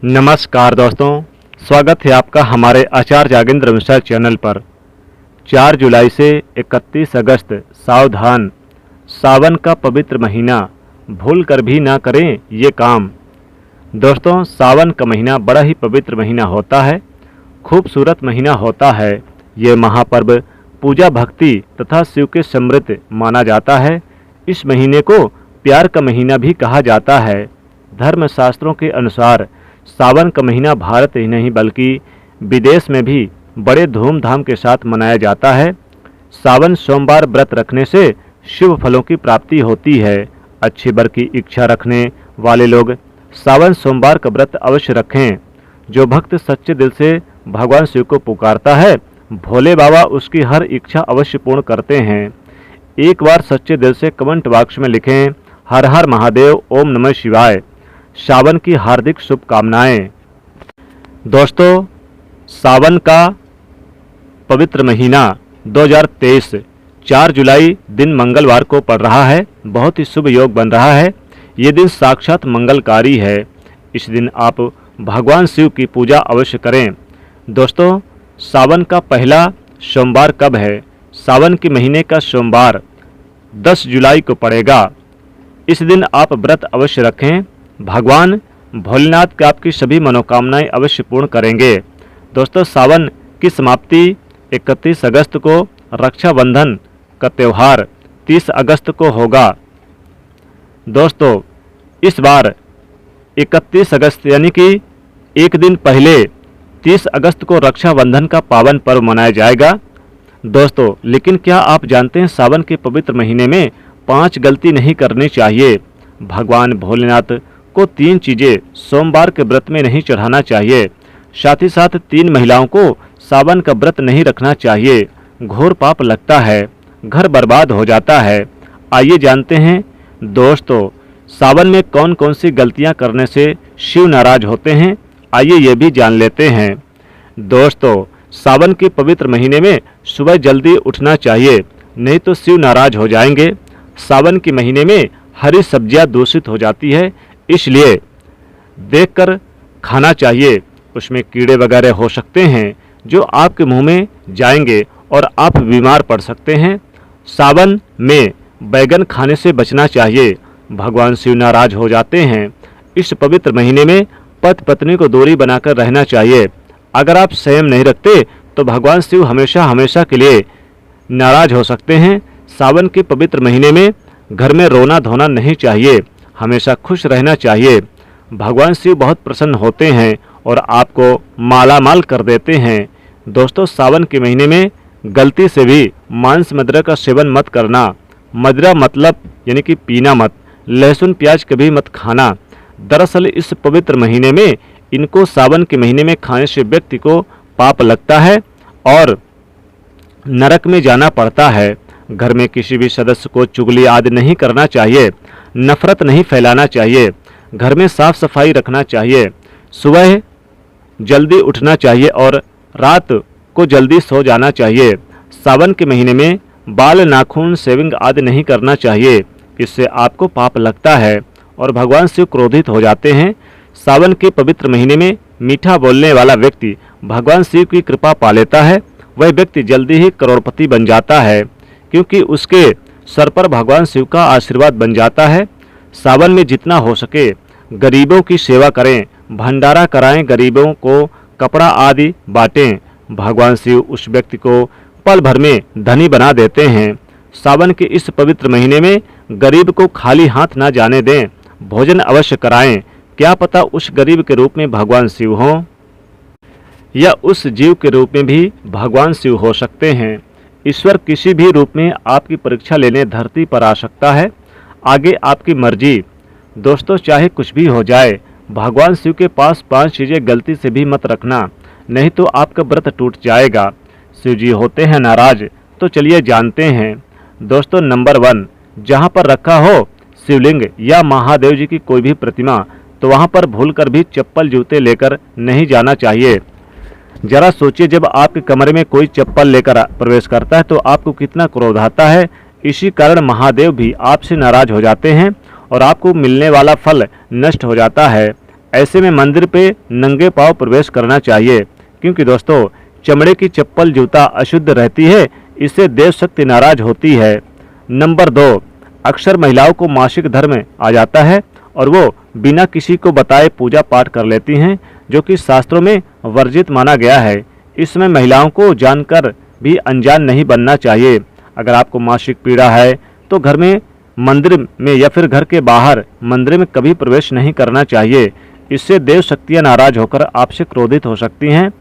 नमस्कार दोस्तों, स्वागत है आपका हमारे आचार्य जागेंद्र मिश्रा चैनल पर। 4 जुलाई से 31 अगस्त सावधान, सावन का पवित्र महीना, भूल कर भी ना करें ये काम। दोस्तों, सावन का महीना बड़ा ही पवित्र महीना होता है, खूबसूरत महीना होता है। ये महापर्व पूजा भक्ति तथा शिव के समृद्ध माना जाता है। इस महीने को प्यार का महीना भी कहा जाता है। धर्मशास्त्रों के अनुसार सावन का महीना भारत ही नहीं बल्कि विदेश में भी बड़े धूमधाम के साथ मनाया जाता है। सावन सोमवार व्रत रखने से शुभ फलों की प्राप्ति होती है। अच्छी वर की इच्छा रखने वाले लोग सावन सोमवार का व्रत अवश्य रखें। जो भक्त सच्चे दिल से भगवान शिव को पुकारता है, भोले बाबा उसकी हर इच्छा अवश्य पूर्ण करते हैं। एक बार सच्चे दिल से कमेंट बॉक्स में लिखें, हर हर महादेव, ओम नमः शिवाय। सावन की हार्दिक शुभकामनाएं। दोस्तों, सावन का पवित्र महीना 2023 4 जुलाई दिन मंगलवार को पड़ रहा है। बहुत ही शुभ योग बन रहा है। ये दिन साक्षात मंगलकारी है। इस दिन आप भगवान शिव की पूजा अवश्य करें। दोस्तों, सावन का पहला सोमवार कब है? सावन के महीने का सोमवार 10 जुलाई को पड़ेगा। इस दिन आप व्रत अवश्य रखें। भगवान भोलेनाथ का आपकी सभी मनोकामनाएं अवश्य पूर्ण करेंगे। दोस्तों, सावन की समाप्ति 31 अगस्त को रक्षाबंधन का त्यौहार 30 अगस्त को होगा। दोस्तों, इस बार 31 अगस्त यानी कि एक दिन पहले 30 अगस्त को रक्षाबंधन का पावन पर्व मनाया जाएगा। दोस्तों, लेकिन क्या आप जानते हैं सावन के पवित्र महीने में 5 गलती नहीं करनी चाहिए। भगवान भोलेनाथ को 3 चीज़ें सोमवार के व्रत में नहीं चढ़ाना चाहिए। साथ ही साथ 3 महिलाओं को सावन का व्रत नहीं रखना चाहिए। घोर पाप लगता है, घर बर्बाद हो जाता है। आइए जानते हैं दोस्तों, सावन में कौन कौन सी गलतियां करने से शिव नाराज होते हैं। आइए ये भी जान लेते हैं। दोस्तों, सावन के पवित्र महीने में सुबह जल्दी उठना चाहिए, नहीं तो शिव नाराज हो जाएंगे। सावन के महीने में हरी सब्जियां दूषित हो जाती है, इसलिए देखकर खाना चाहिए। उसमें कीड़े वगैरह हो सकते हैं जो आपके मुंह में जाएंगे और आप बीमार पड़ सकते हैं। सावन में बैगन खाने से बचना चाहिए, भगवान शिव नाराज हो जाते हैं। इस पवित्र महीने में पति पत्नी को दूरी बनाकर रहना चाहिए। अगर आप संयम नहीं रखते तो भगवान शिव हमेशा हमेशा के लिए नाराज हो सकते हैं। सावन के पवित्र महीने में घर में रोना धोना नहीं चाहिए, हमेशा खुश रहना चाहिए। भगवान शिव बहुत प्रसन्न होते हैं और आपको माला माल कर देते हैं। दोस्तों, सावन के महीने में गलती से भी मांस मदिरा का सेवन मत करना। मदिरा मतलब यानी कि पीना मत। लहसुन प्याज कभी मत खाना। दरअसल इस पवित्र महीने में इनको सावन के महीने में खाने से व्यक्ति को पाप लगता है और नरक में जाना पड़ता है। घर में किसी भी सदस्य को चुगली आदि नहीं करना चाहिए। नफरत नहीं फैलाना चाहिए। घर में साफ सफाई रखना चाहिए। सुबह जल्दी उठना चाहिए और रात को जल्दी सो जाना चाहिए। सावन के महीने में बाल नाखून शेविंग आदि नहीं करना चाहिए, इससे आपको पाप लगता है और भगवान शिव क्रोधित हो जाते हैं। सावन के पवित्र महीने में मीठा बोलने वाला व्यक्ति भगवान शिव की कृपा पा लेता है। वह व्यक्ति जल्दी ही करोड़पति बन जाता है, क्योंकि उसके सर पर भगवान शिव का आशीर्वाद बन जाता है। सावन में जितना हो सके गरीबों की सेवा करें, भंडारा कराएं, गरीबों को कपड़ा आदि बांटें। भगवान शिव उस व्यक्ति को पल भर में धनी बना देते हैं। सावन के इस पवित्र महीने में गरीब को खाली हाथ ना जाने दें, भोजन अवश्य कराएं। क्या पता उस गरीब के रूप में भगवान शिव हों या उस जीव के रूप में भी भगवान शिव हो सकते हैं। ईश्वर किसी भी रूप में आपकी परीक्षा लेने धरती पर आ सकता है। आगे आपकी मर्जी। दोस्तों, चाहे कुछ भी हो जाए, भगवान शिव के पास 5 चीज़ें गलती से भी मत रखना, नहीं तो आपका व्रत टूट जाएगा। शिव जी होते हैं नाराज। तो चलिए जानते हैं। दोस्तों, नंबर 1, जहाँ पर रखा हो शिवलिंग या महादेव जी की कोई भी प्रतिमा, तो वहाँ पर भूलकर भी चप्पल जूते लेकर नहीं जाना चाहिए। जरा सोचिए, जब आपके कमरे में कोई चप्पल लेकर प्रवेश करता है तो आपको कितना क्रोध आता है। इसी कारण महादेव भी आपसे नाराज हो जाते हैं और आपको मिलने वाला फल नष्ट हो जाता है। ऐसे में मंदिर पे नंगे पांव प्रवेश करना चाहिए, क्योंकि दोस्तों चमड़े की चप्पल जूता अशुद्ध रहती है, इससे देव शक्ति नाराज होती है। नंबर 2, अक्सर महिलाओं को मासिक धर्म आ जाता है और वो बिना किसी को बताए पूजा पाठ कर लेती हैं, जो कि शास्त्रों में वर्जित माना गया है। इसमें महिलाओं को जानकर भी अनजान नहीं बनना चाहिए। अगर आपको मासिक पीड़ा है तो घर में, मंदिर में या फिर घर के बाहर मंदिर में कभी प्रवेश नहीं करना चाहिए। इससे देव शक्तियाँ नाराज होकर आपसे क्रोधित हो सकती हैं।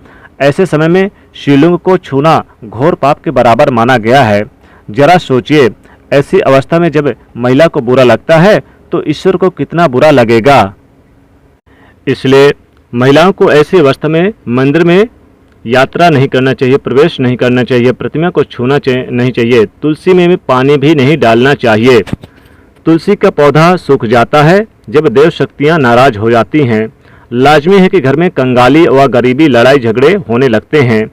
ऐसे समय में शिवलिंग को छूना घोर पाप के बराबर माना गया है। जरा सोचिए, ऐसी अवस्था में जब महिला को बुरा लगता है तो ईश्वर को कितना बुरा लगेगा। इसलिए महिलाओं को ऐसी अवस्था में मंदिर में यात्रा नहीं करना चाहिए, प्रवेश नहीं करना चाहिए, प्रतिमा को छूना नहीं चाहिए, तुलसी में पानी भी नहीं डालना चाहिए। तुलसी का पौधा सूख जाता है जब देव शक्तियाँ नाराज हो जाती हैं। लाजमी है कि घर में कंगाली व गरीबी, लड़ाई झगड़े होने लगते हैं।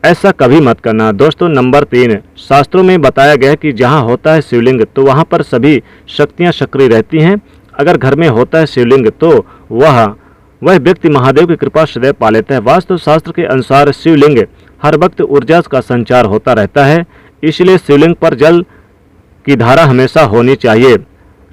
ऐसा कभी मत करना। दोस्तों नंबर 3, शास्त्रों में बताया गया है कि जहाँ होता है शिवलिंग तो वहाँ पर सभी शक्तियाँ सक्रिय रहती हैं। अगर घर में होता है शिवलिंग तो वह व्यक्ति महादेव की कृपा सदैव पा लेता है। वास्तु शास्त्र के अनुसार शिवलिंग हर वक्त ऊर्जा का संचार होता रहता है, इसलिए शिवलिंग पर जल की धारा हमेशा होनी चाहिए,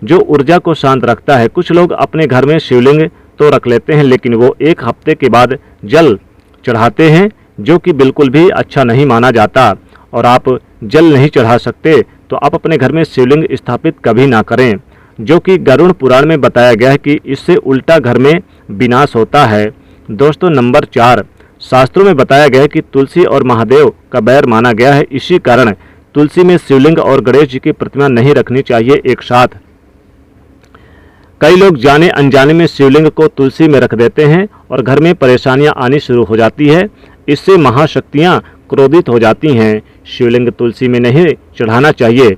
जो ऊर्जा को शांत रखता है। कुछ लोग अपने घर में शिवलिंग तो रख लेते हैं, लेकिन वो 1 हफ्ते के बाद जल चढ़ाते हैं, जो कि बिल्कुल भी अच्छा नहीं माना जाता। और आप जल नहीं चढ़ा सकते तो आप अपने घर में शिवलिंग स्थापित कभी ना करें, जो कि गरुड़ पुराण में बताया गया है कि इससे उल्टा घर में विनाश होता है। दोस्तों नंबर 4, शास्त्रों में बताया गया है कि तुलसी और महादेव का बैर माना गया है। इसी कारण तुलसी में शिवलिंग और गणेश जी की प्रतिमा नहीं रखनी चाहिए एक साथ। कई लोग जाने अनजाने में शिवलिंग को तुलसी में रख देते हैं और घर में परेशानियां आनी शुरू हो जाती है। इससे महाशक्तियां क्रोधित हो जाती हैं। शिवलिंग तुलसी में नहीं चढ़ाना चाहिए।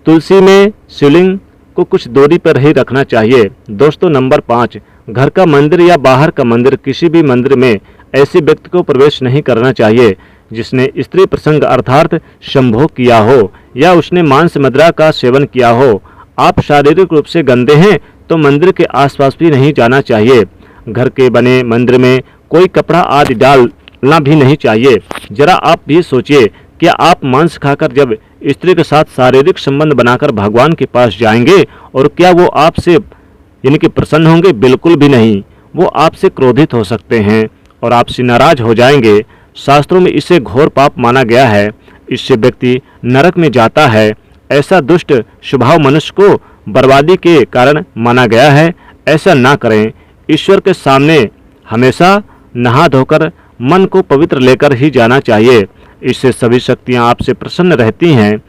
तुलसी में शिवलिंग को कुछ दूरी पर ही रखना चाहिए। दोस्तों नंबर 5, घर का मंदिर या बाहर का मंदिर, किसी भी मंदिर में ऐसे व्यक्ति को प्रवेश नहीं करना चाहिए जिसने स्त्री प्रसंग अर्थात संभोग किया हो या उसने मांस मदिरा का सेवन किया हो। आप शारीरिक रूप से गंदे हैं तो मंदिर के आसपास भी नहीं जाना चाहिए। घर के बने मंदिर में कोई कपड़ा आदि डालना भी नहीं चाहिए। जरा आप भी सोचिए, क्या आप मांस खाकर जब स्त्री के साथ शारीरिक संबंध बनाकर भगवान के पास जाएंगे और क्या वो आपसे यानी कि प्रसन्न होंगे? बिल्कुल भी नहीं। वो आपसे क्रोधित हो सकते हैं और आपसे नाराज हो जाएंगे। शास्त्रों में इसे घोर पाप माना गया है। इससे व्यक्ति नरक में जाता है। ऐसा दुष्ट स्वभाव मनुष्य को बर्बादी के कारण माना गया है। ऐसा ना करें। ईश्वर के सामने हमेशा नहा धोकर मन को पवित्र लेकर ही जाना चाहिए। इससे सभी शक्तियां आपसे प्रसन्न रहती हैं।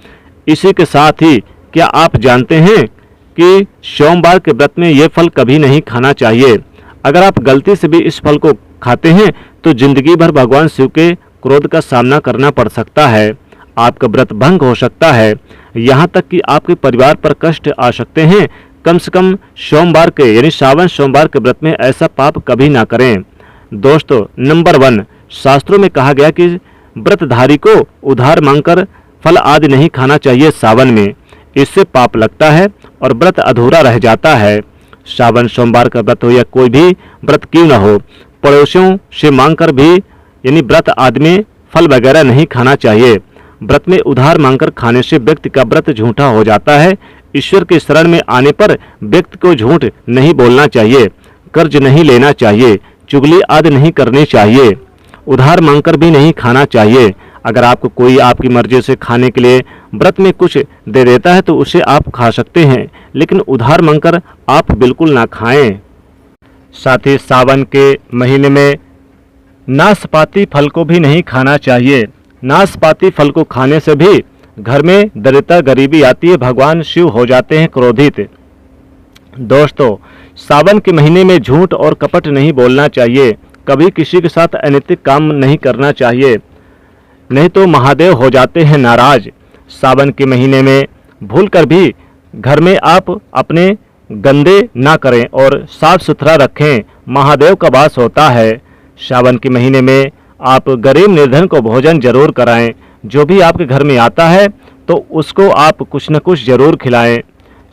इसी के साथ ही क्या आप जानते हैं कि सोमवार के व्रत में ये फल कभी नहीं खाना चाहिए। अगर आप गलती से भी इस फल को खाते हैं तो जिंदगी भर भगवान शिव के क्रोध का सामना करना पड़ सकता है। आपका व्रत भंग हो सकता है, यहाँ तक कि आपके परिवार पर कष्ट आ सकते हैं। कम से कम सोमवार के यानी सावन सोमवार के व्रत में ऐसा पाप कभी ना करें। दोस्तों नंबर 1, शास्त्रों में कहा गया कि व्रतधारी को उधार मांगकर फल आदि नहीं खाना चाहिए सावन में। इससे पाप लगता है और व्रत अधूरा रह जाता है। सावन सोमवार का व्रत हो या कोई भी व्रत क्यों न हो, पड़ोसियों से मांगकर भी यानी व्रत आदि में फल वगैरह नहीं खाना चाहिए। व्रत में उधार मांगकर खाने से व्यक्ति का व्रत झूठा हो जाता है। ईश्वर के शरण में आने पर व्यक्ति को झूठ नहीं बोलना चाहिए, कर्ज नहीं लेना चाहिए, चुगली आदि नहीं करनी चाहिए, उधार मांगकर भी नहीं खाना चाहिए। अगर आपको कोई आपकी मर्जी से खाने के लिए व्रत में कुछ दे देता है तो उसे आप खा सकते हैं, लेकिन उधार मांगकर आप बिल्कुल ना खाएं। साथ ही सावन के महीने में नाशपाती फल को भी नहीं खाना चाहिए। नाशपाती फल को खाने से भी घर में दरिद्रता गरीबी आती है, भगवान शिव हो जाते हैं क्रोधित। दोस्तों सावन के महीने में झूठ और कपट नहीं बोलना चाहिए। कभी किसी के साथ अनैतिक काम नहीं करना चाहिए, नहीं तो महादेव हो जाते हैं नाराज। सावन के महीने में भूलकर भी घर में आप अपने गंदे ना करें और साफ सुथरा रखें, महादेव का वास होता है। सावन के महीने में आप गरीब निर्धन को भोजन जरूर कराएं। जो भी आपके घर में आता है तो उसको आप कुछ न कुछ जरूर खिलाएं।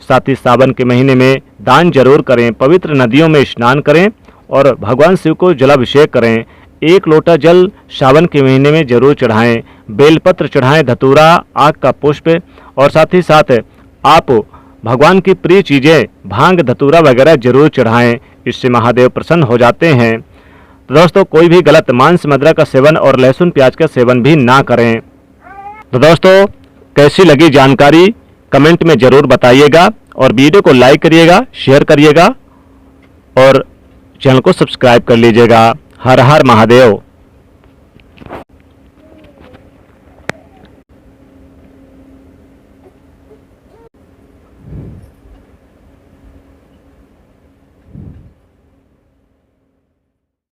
साथ ही सावन के महीने में दान जरूर करें, पवित्र नदियों में स्नान करें और भगवान शिव को जलाभिषेक करें। 1 लोटा जल सावन के महीने में जरूर चढ़ाएं। बेलपत्र चढ़ाएं, धतूरा, आग का पुष्प और साथ ही साथ आप भगवान की प्रिय चीज़ें भांग, धतूरा वगैरह जरूर चढ़ाएं। इससे महादेव प्रसन्न हो जाते हैं। तो दोस्तों, कोई भी गलत मांस, मदिरा का सेवन और लहसुन प्याज का सेवन भी ना करें। तो दोस्तों, कैसी लगी जानकारी कमेंट में ज़रूर बताइएगा और वीडियो को लाइक करिएगा, शेयर करिएगा और चैनल को सब्सक्राइब कर लीजिएगा। हर हर महादेव।